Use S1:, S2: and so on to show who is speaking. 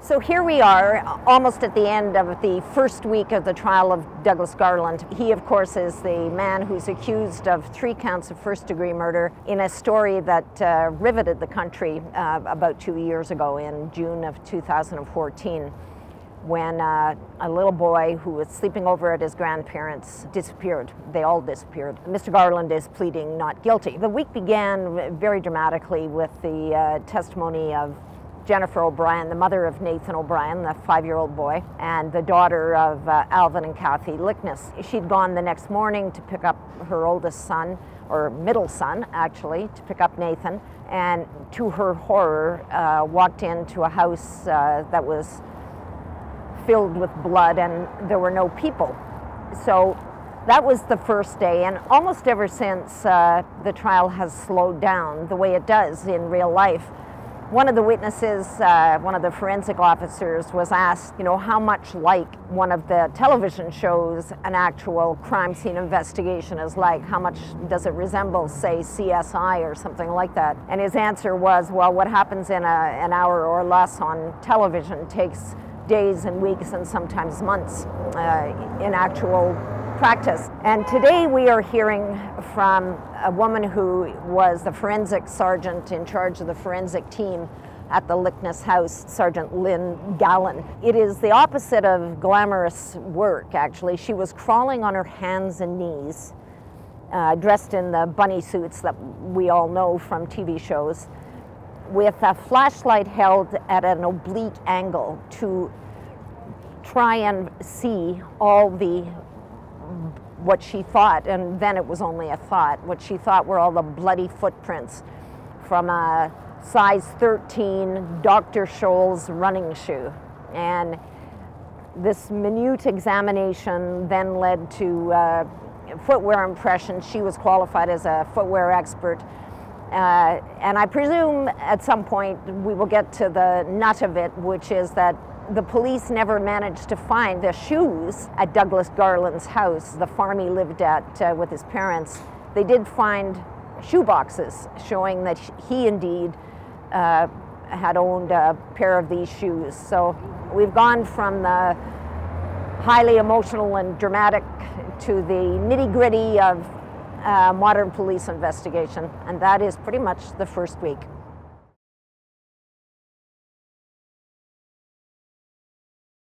S1: So here we are, almost at the end of the first week of the trial of Douglas Garland. He, of course, is the man who's accused of 3 counts of first-degree murder in a story that riveted the country about 2 years ago in June of 2014, when a little boy who was sleeping over at his grandparents disappeared. They all disappeared. Mr. Garland is pleading not guilty. The week began very dramatically with the testimony of Jennifer O'Brien, the mother of Nathan O'Brien, the 5-year-old boy, and the daughter of Alvin and Kathy Lickness. She'd gone the next morning to pick up her oldest son, or middle son actually, to pick up Nathan, and to her horror walked into a house that was filled with blood and there were no people. So that was the first day, and almost ever since the trial has slowed down the way it does in real life. One of the witnesses, one of the forensic officers, was asked, how much like one of the television shows an actual crime scene investigation is like. How much does it resemble, say, CSI or something like that? And his answer was, well, what happens in an hour or less on television takes days and weeks and sometimes months in actual practice. And today we are hearing from a woman who was the forensic sergeant in charge of the forensic team at the Lickness house, Sergeant Lynn Garland. It is the opposite of glamorous work, actually. She was crawling on her hands and knees, dressed in the bunny suits that we all know from TV shows, with a flashlight held at an oblique angle to try and see all what she thought, and then it was only a thought, what she thought were all the bloody footprints from a size 13 Dr. Scholl's running shoe. And this minute examination then led to footwear impressions. She was qualified as a footwear expert. And I presume at some point we will get to the nut of it, which is that the police never managed to find the shoes at Douglas Garland's house, the farm he lived at with his parents. They did find shoe boxes showing that he indeed had owned a pair of these shoes. So we've gone from the highly emotional and dramatic to the nitty-gritty of modern police investigation, and that is pretty much the first week.